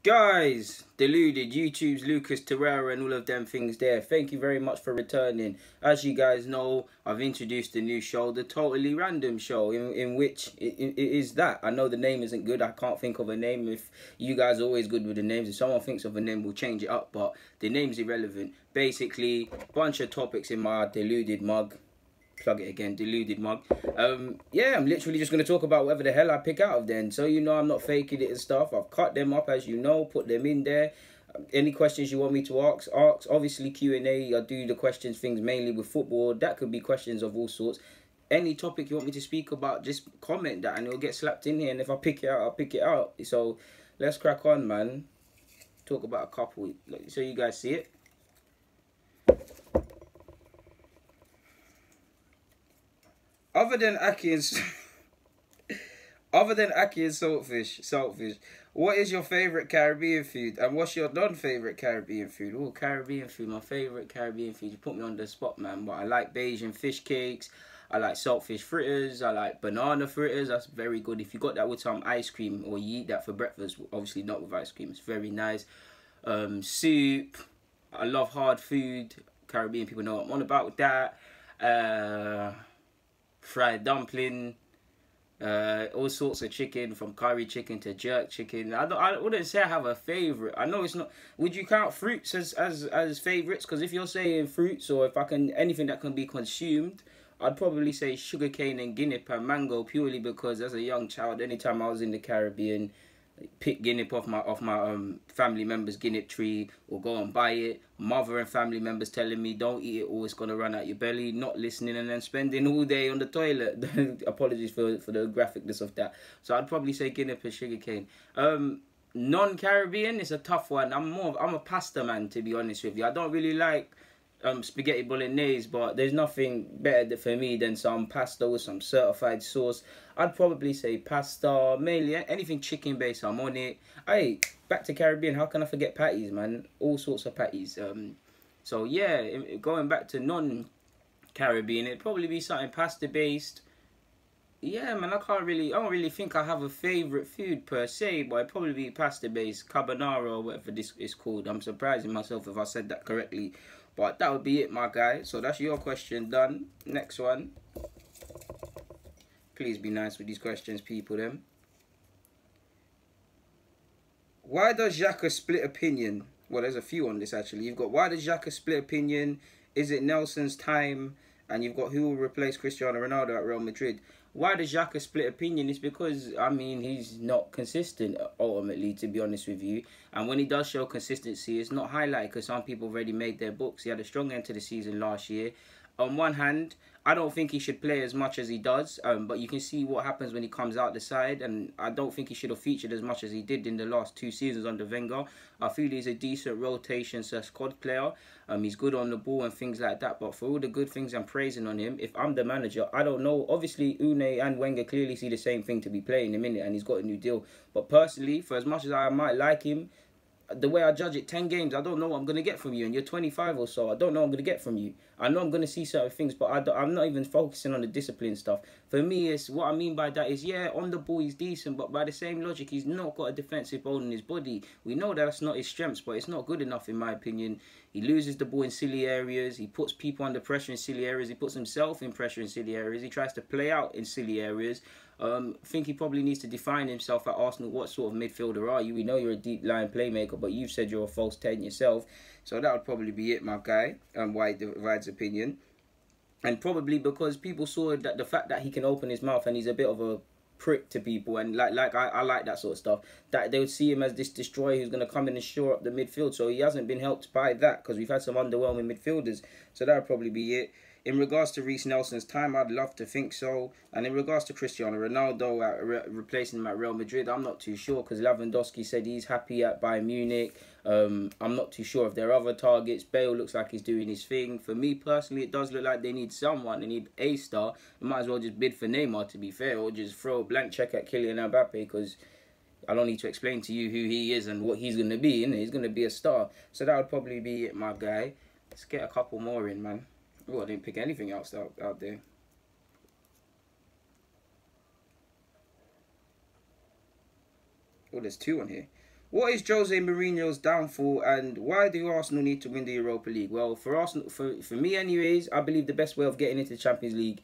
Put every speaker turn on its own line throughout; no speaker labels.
Guys, Deluded, YouTube's Lucas Torreira and all of them things there. Thank you very much for returning. As you guys know, I've introduced a new show, The Totally Random Show, in which it is that. I know the name isn't good. I can't think of a name. If you guys are always good with the names, if someone thinks of a name, we'll change it up. But the name's irrelevant. Basically, bunch of topics in my Deluded mug. Plug it again, Deluded mug. Yeah, I'm literally just going to talk about whatever the hell I pick out of then. So you know I'm not faking it and stuff. I've cut them up, as you know, put them in there. Any questions you want me to ask. Obviously Q&A, I do the questions things mainly with football. That could be questions of all sorts. Any topic you want me to speak about, just comment that and it'll get slapped in here. And if I pick it out, I'll pick it out. So let's crack on, man. Talk about a couple, so you guys see it. Other than Aki and saltfish, what is your favourite Caribbean food? And what's your non-favourite Caribbean food? Oh, Caribbean food, my favourite Caribbean food. You put me on the spot, man. But I like Bajan fish cakes. I like saltfish fritters. I like banana fritters. That's very good. If you got that with some ice cream or you eat that for breakfast, obviously not with ice cream. It's very nice. Soup. I love hard food. Caribbean people know what I'm on about with that. Fried dumpling, all sorts of chicken, from curry chicken to jerk chicken. I wouldn't say I have a favourite. I know it's not. Would you count fruits as favourites? Because if you're saying fruits, or if I can anything that can be consumed, I'd probably say sugarcane and guinea and mango, purely because as a young child, anytime I was in the Caribbean, pick guinea off my family members' guinea tree, or go and buy it. Mother and family members telling me don't eat it or it's gonna run out your belly, not listening, and then spending all day on the toilet. Apologies for the graphicness of that. So I'd probably say guinea and sugarcane. Non-Caribbean is a tough one. I'm a pasta man, to be honest with you. I don't really like spaghetti bolognese, but there's nothing better for me than some pasta with some certified sauce. I'd probably say pasta, mainly anything chicken based. I'm on it. Hey, back to Caribbean. How can I forget patties, man? All sorts of patties. So yeah, going back to non-Caribbean, it'd probably be something pasta based. Yeah, man, I don't really think I have a favourite food per se, but it'd probably be pasta based, carbonara or whatever this is called. I'm surprising myself if I said that correctly. But that would be it, my guy. So that's your question done. Next one. Please be nice with these questions, people, them. Why does Xhaka split opinion? Well, there's a few on this, actually. You've got, why does Xhaka split opinion? Is it Nelson's time? And you've got, who will replace Cristiano Ronaldo at Real Madrid? Why does Xhaka split opinion? It's because, I mean, he's not consistent, ultimately, to be honest with you. And when he does show consistency, it's not highlighted because some people already made their books. He had a strong end to the season last year. On one hand, I don't think he should play as much as he does, but you can see what happens when he comes out the side, and I don't think he should have featured as much as he did in the last 2 seasons under Wenger. I feel he's a decent rotation squad player. He's good on the ball and things like that, but for all the good things I'm praising on him, if I'm the manager, I don't know. Obviously, Unai and Wenger clearly see the same thing to be playing him in it, and he's got a new deal. But personally, for as much as I might like him, the way I judge it, 10 games, I don't know what I'm going to get from you. And you're 25 or so, I don't know what I'm going to get from you. I know I'm going to see certain things, but I'm not even focusing on the discipline stuff. For me, it's what I mean by that is, yeah, on the ball he's decent, but by the same logic, he's not got a defensive ball in his body. We know that's not his strengths, but it's not good enough in my opinion. He loses the ball in silly areas. He puts people under pressure in silly areas. He puts himself in pressure in silly areas. He tries to play out in silly areas. I think he probably needs to define himself at Arsenal. What sort of midfielder are you? We know you're a deep line playmaker, but you've said you're a false 10 yourself. So that would probably be it, my guy, and why it divides opinion. And probably because people saw that the fact that he can open his mouth and he's a bit of a prick to people, and I like that sort of stuff, that they would see him as this destroyer who's going to come in and shore up the midfield. So he hasn't been helped by that because we've had some underwhelming midfielders. So that would probably be it. In regards to Reiss Nelson's time, I'd love to think so. And in regards to Cristiano Ronaldo replacing him at Real Madrid, I'm not too sure because Lewandowski said he's happy at Bayern Munich. I'm not too sure if there are other targets. Bale looks like he's doing his thing. For me personally, it does look like they need someone. They need a star. They might as well just bid for Neymar, to be fair, or just throw a blank check at Kylian Mbappe because I don't need to explain to you who he is and what he's going to be. He's going to be a star. So that would probably be it, my guy. Let's get a couple more in, man. Oh, I didn't pick anything else out there. Oh, there's 2 on here. What is Jose Mourinho's downfall, and why do Arsenal need to win the Europa League? Well, for Arsenal, for me anyways, I believe the best way of getting into the Champions League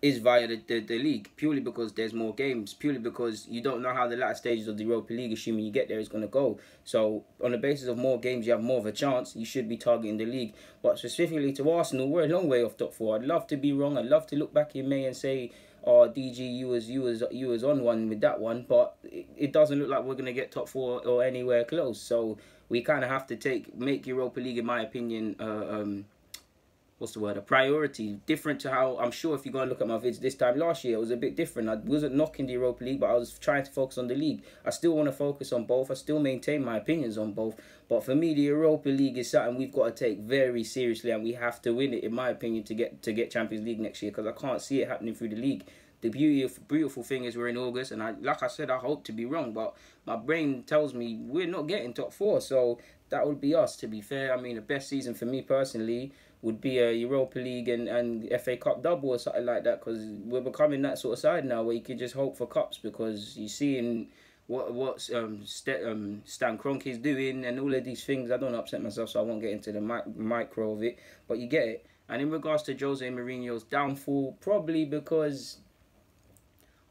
is via the league, purely because there's more games, purely because you don't know how the latter stages of the Europa League, assuming you get there, is going to go. So on the basis of more games, you have more of a chance. You should be targeting the league. But specifically to Arsenal, we're a long way off top four. I'd love to be wrong. I'd love to look back in May and say, "Oh, DG, you was on one with that one," but it doesn't look like we're going to get top four or anywhere close. So we kind of have to make Europa League, in my opinion, what's the word, a priority. Different to how, I'm sure if you go and look at my vids this time last year, it was a bit different. I wasn't knocking the Europa League, but I was trying to focus on the league. I still want to focus on both. I still maintain my opinions on both. But for me, the Europa League is something we've got to take very seriously, and we have to win it, in my opinion, to get Champions League next year, because I can't see it happening through the league. The beautiful thing is we're in August, and like I said, I hope to be wrong, but my brain tells me we're not getting top four, so that would be us, to be fair. I mean, the best season for me personally would be a Europa League and FA Cup double or something like that, because we're becoming that sort of side now where you can just hope for cups, because you see in what Stan Kroenke is doing and all of these things. I don't upset myself, so I won't get into the micro of it, but you get it. And in regards to Jose Mourinho's downfall, probably because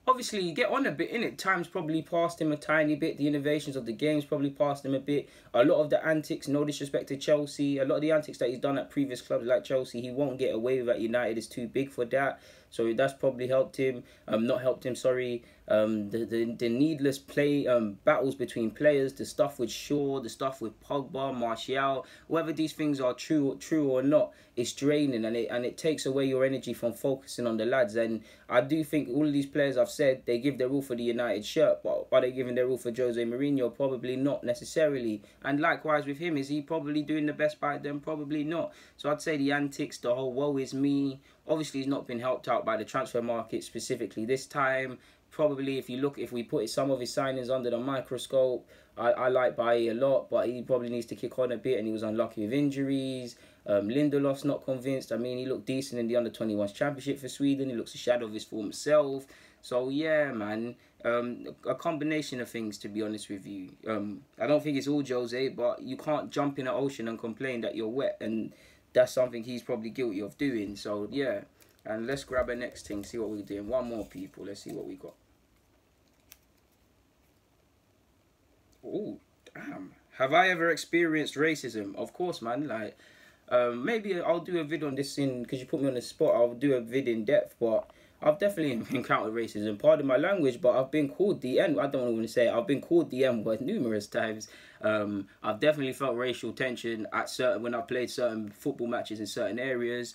obviously you get on a bit in it. Time's probably passed him a tiny bit. The innovations of the game's probably passed him a bit. A lot of the antics, no disrespect to Chelsea, a lot of the antics that he's done at previous clubs like Chelsea, he won't get away with at United. Is too big for that. So that's probably helped him. Not helped him, sorry. The needless battles between players, the stuff with Shaw, the stuff with Pogba, Martial, whether these things are true or not, it's draining, and it takes away your energy from focusing on the lads. And I do think all of these players, I've said, they give their all for the United shirt, but are they giving their all for Jose Mourinho? Probably not necessarily. And likewise with him, is he probably doing the best by them? Probably not. So I'd say the antics, the whole woe is me. Obviously, he's not been helped out by the transfer market specifically this time. Probably, if we put some of his signings under the microscope, I like Bailly a lot, but he probably needs to kick on a bit, and he was unlucky with injuries. Lindelof's not convinced. I mean, he looked decent in the under-21s championship for Sweden. He looks a shadow of his former self. So yeah, man, a combination of things, to be honest with you. I don't think it's all Jose, but you can't jump in an ocean and complain that you're wet, and that's something he's probably guilty of doing. So yeah, and let's grab a next thing, see what we're doing. One more, people. Let's see what we got. Oh, damn. Have I ever experienced racism? Of course, man. Like, maybe I'll do a vid on this because you put me on the spot. I'll do a vid in depth, but I've definitely encountered racism. Pardon my language, but I've been called the N. I don't want to say it. I've been called the N word numerous times. I've definitely felt racial tension when I played certain football matches in certain areas.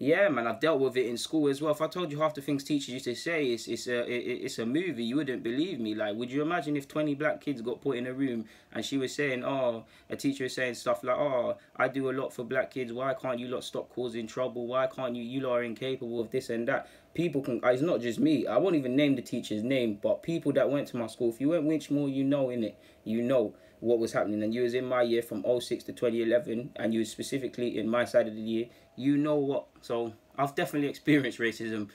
Yeah, man, I've dealt with it in school as well. If I told you half the things teachers used to say, it's a movie, you wouldn't believe me. Like, would you imagine if 20 black kids got put in a room and she was saying, oh, a teacher was saying stuff like, oh, I do a lot for black kids. Why can't you lot stop causing trouble? Why can't you lot are incapable of this and that? People can, it's not just me. I won't even name the teacher's name, but people that went to my school, if you went Winchmore, you know, innit? You know what was happening, and you was in my year from 06 to 2011, and you was specifically in my side of the year, you know what. So I've definitely experienced racism.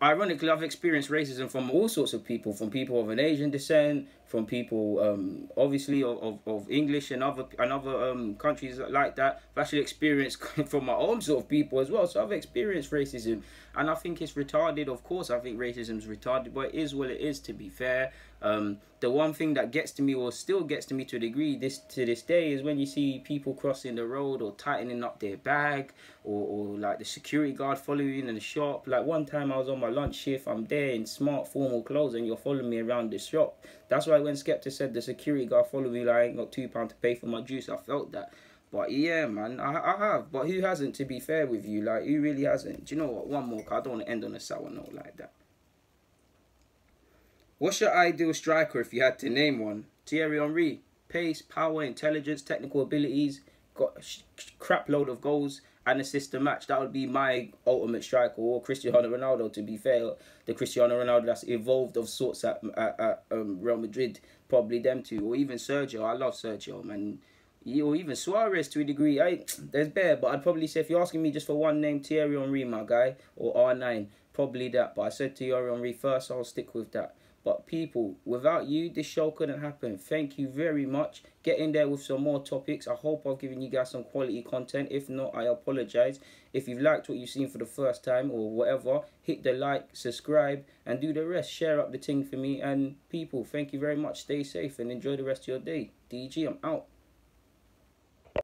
Ironically, I've experienced racism from all sorts of people, from people of an Asian descent, from people obviously of English and other countries like that. I've actually experienced from my own sort of people as well. So I've experienced racism, and I think it's retarded. Of course, I think racism is retarded, but it is what it is, to be fair. The one thing that gets to me, or still gets to me to a degree to this day, is when you see people crossing the road or tightening up their bag, or like the security guard following in the shop. Like one time I was on my lunch shift, I'm there in smart formal clothes, and you're following me around the shop. That's why when Skepta said the security guard followed me like I ain't got £2 to pay for my juice, I felt that. But yeah, man, I have. But who hasn't, to be fair with you? Like, who really hasn't? Do you know what? One more, cause I don't want to end on a sour note like that. What's your ideal striker if you had to name one? Thierry Henry. Pace, power, intelligence, technical abilities, got a crap load of goals and assists to match. That would be my ultimate striker. Or Cristiano Ronaldo, to be fair. The Cristiano Ronaldo that's evolved of sorts at Real Madrid. Probably them two. Or even Sergio. I love Sergio, man. Or even Suarez to a degree. There's bare, but I'd probably say, if you're asking me just for one name, Thierry Henry, my guy. Or R9. Probably that. But I said Thierry Henry first, so I'll stick with that. But people, without you, this show couldn't happen. Thank you very much. Get in there with some more topics. I hope I've given you guys some quality content. If not, I apologize. If you've liked what you've seen for the first time or whatever, hit the like, subscribe, and do the rest. Share up the thing for me. And people, thank you very much. Stay safe and enjoy the rest of your day. DG, I'm out.